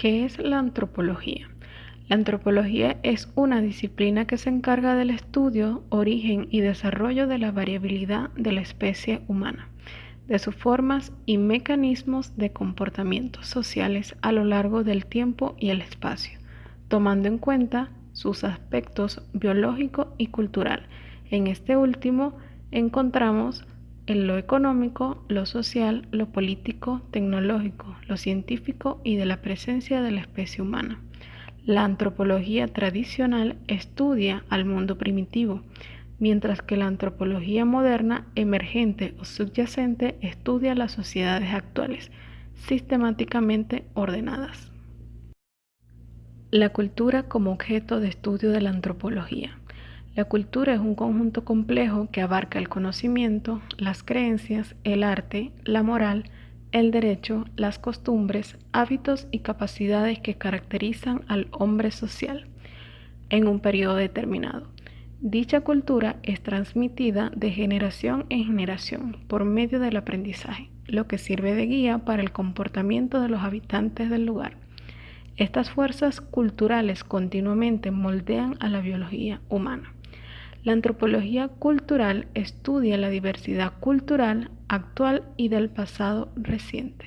¿Qué es la antropología? La antropología es una disciplina que se encarga del estudio, origen y desarrollo de la variabilidad de la especie humana, de sus formas y mecanismos de comportamientos sociales a lo largo del tiempo y el espacio, tomando en cuenta sus aspectos biológico y cultural. En este último encontramos en lo económico, lo social, lo político, tecnológico, lo científico y de la presencia de la especie humana. La antropología tradicional estudia al mundo primitivo, mientras que la antropología moderna, emergente o subyacente estudia las sociedades actuales, sistemáticamente ordenadas. La cultura como objeto de estudio de la antropología. La cultura es un conjunto complejo que abarca el conocimiento, las creencias, el arte, la moral, el derecho, las costumbres, hábitos y capacidades que caracterizan al hombre social en un periodo determinado. Dicha cultura es transmitida de generación en generación por medio del aprendizaje, lo que sirve de guía para el comportamiento de los habitantes del lugar. Estas fuerzas culturales continuamente moldean a la biología humana. La antropología cultural estudia la diversidad cultural actual y del pasado reciente.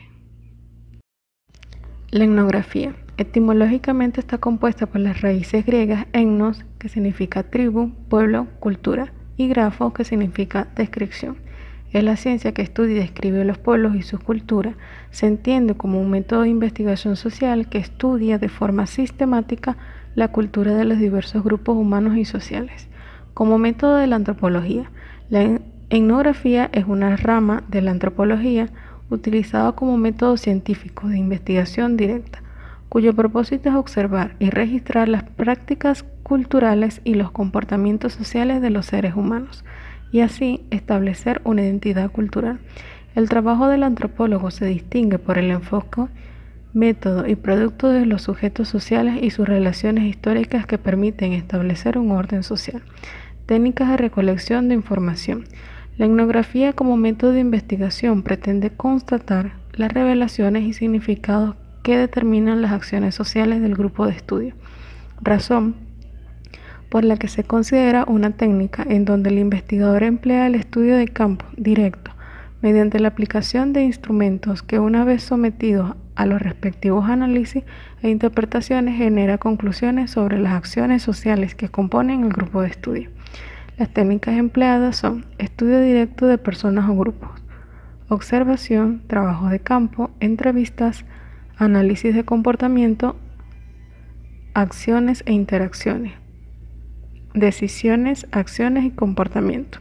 La etnografía. Etimológicamente está compuesta por las raíces griegas etnos, que significa tribu, pueblo, cultura, y grafo, que significa descripción. Es la ciencia que estudia y describe los pueblos y sus culturas. Se entiende como un método de investigación social que estudia de forma sistemática la cultura de los diversos grupos humanos y sociales. Como método de la antropología, la etnografía es una rama de la antropología utilizada como método científico de investigación directa, cuyo propósito es observar y registrar las prácticas culturales y los comportamientos sociales de los seres humanos, y así establecer una identidad cultural. El trabajo del antropólogo se distingue por el enfoque, método y producto de los sujetos sociales y sus relaciones históricas que permiten establecer un orden social. Técnicas de recolección de información. La etnografía como método de investigación pretende constatar las revelaciones y significados que determinan las acciones sociales del grupo de estudio, razón por la que se considera una técnica en donde el investigador emplea el estudio de campo directo mediante la aplicación de instrumentos que, una vez sometidos a los respectivos análisis e interpretaciones, genera conclusiones sobre las acciones sociales que componen el grupo de estudio. Las técnicas empleadas son estudio directo de personas o grupos, observación, trabajo de campo, entrevistas, análisis de comportamiento, acciones e interacciones, decisiones, acciones y comportamiento.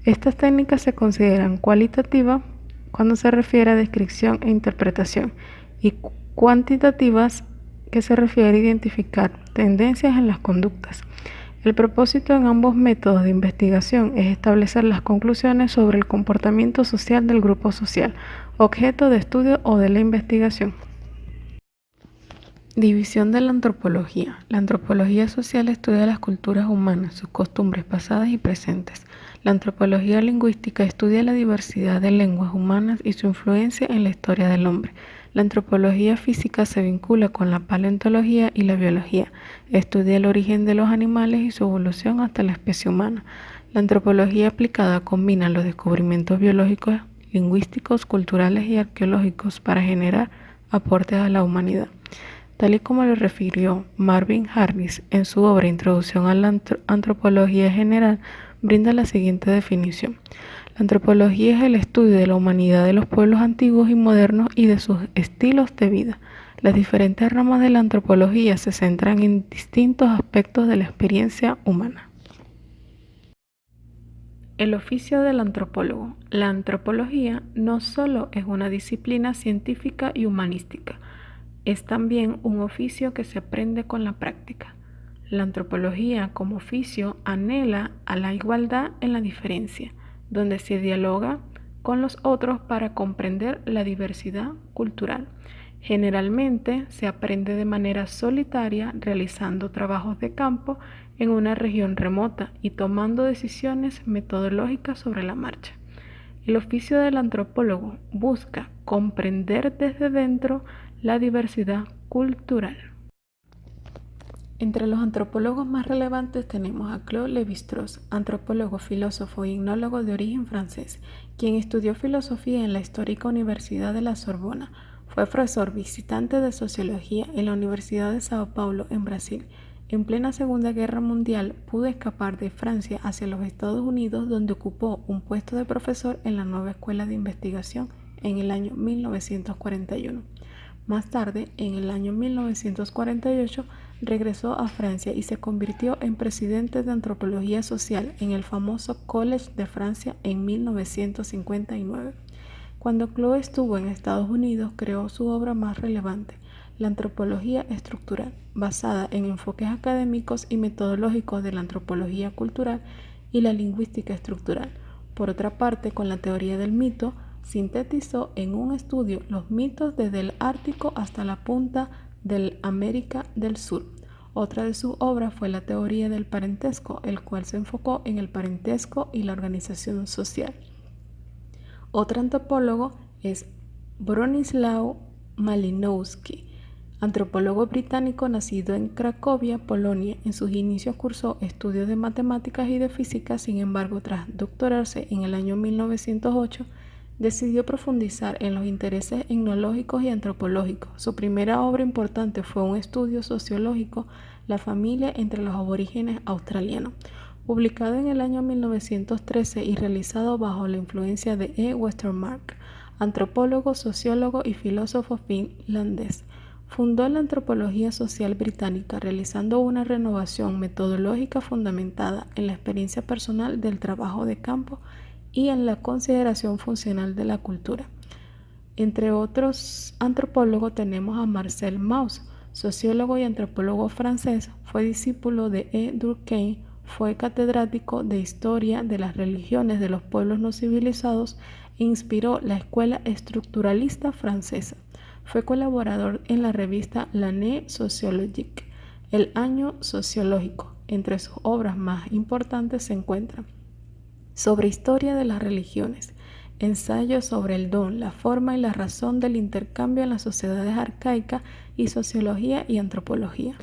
Estas técnicas se consideran cualitativas cuando se refiere a descripción e interpretación, y cuantitativas, que se refiere a identificar tendencias en las conductas. El propósito en ambos métodos de investigación es establecer las conclusiones sobre el comportamiento social del grupo social, objeto de estudio o de la investigación. División de la antropología. La antropología social estudia las culturas humanas, sus costumbres pasadas y presentes. La antropología lingüística estudia la diversidad de lenguas humanas y su influencia en la historia del hombre. La antropología física se vincula con la paleontología y la biología. Estudia el origen de los animales y su evolución hasta la especie humana. La antropología aplicada combina los descubrimientos biológicos, lingüísticos, culturales y arqueológicos para generar aportes a la humanidad. Tal y como lo refirió Marvin Harris en su obra Introducción a la Antropología General, brinda la siguiente definición. La antropología es el estudio de la humanidad de los pueblos antiguos y modernos y de sus estilos de vida. Las diferentes ramas de la antropología se centran en distintos aspectos de la experiencia humana. El oficio del antropólogo. La antropología no solo es una disciplina científica y humanística, es también un oficio que se aprende con la práctica. La antropología como oficio anhela a la igualdad en la diferencia, donde se dialoga con los otros para comprender la diversidad cultural. Generalmente se aprende de manera solitaria, realizando trabajos de campo en una región remota y tomando decisiones metodológicas sobre la marcha. El oficio del antropólogo busca comprender desde dentro la diversidad cultural. Entre los antropólogos más relevantes tenemos a Claude Lévi-Strauss, antropólogo, filósofo y etnólogo de origen francés, quien estudió filosofía en la histórica Universidad de la Sorbona. Fue profesor visitante de sociología en la Universidad de Sao Paulo, en Brasil. En plena Segunda Guerra Mundial pudo escapar de Francia hacia los Estados Unidos, donde ocupó un puesto de profesor en la nueva Escuela de Investigación en el año 1941. Más tarde, en el año 1948, regresó a Francia y se convirtió en presidente de antropología social en el famoso Collège de Francia en 1959. Cuando Claude estuvo en Estados Unidos, creó su obra más relevante, la antropología estructural, basada en enfoques académicos y metodológicos de la antropología cultural y la lingüística estructural. Por otra parte, con la teoría del mito, sintetizó en un estudio los mitos desde el Ártico hasta la punta del América del Sur. Otra de sus obras fue la teoría del parentesco, el cual se enfocó en el parentesco y la organización social. Otro antropólogo es Bronisław Malinowski, antropólogo británico nacido en Cracovia, Polonia. En sus inicios cursó estudios de matemáticas y de física, sin embargo, tras doctorarse en el año 1908, decidió profundizar en los intereses etnológicos y antropológicos. Su primera obra importante fue un estudio sociológico, La familia entre los aborígenes australianos, publicado en el año 1913 y realizado bajo la influencia de E. Westermarck, antropólogo, sociólogo y filósofo finlandés. Fundó la antropología social británica, realizando una renovación metodológica fundamentada en la experiencia personal del trabajo de campo y en la consideración funcional de la cultura. Entre otros antropólogos tenemos a Marcel Mauss, sociólogo y antropólogo francés. Fue discípulo de E. Durkheim, fue catedrático de Historia de las religiones de los pueblos no civilizados e inspiró la escuela estructuralista francesa. Fue colaborador en la revista L'Année sociologique, el año sociológico. Entre sus obras más importantes se encuentran Sobre historia de las religiones, Ensayo sobre el don, la forma y la razón del intercambio en las sociedades arcaicas y Sociología y antropología.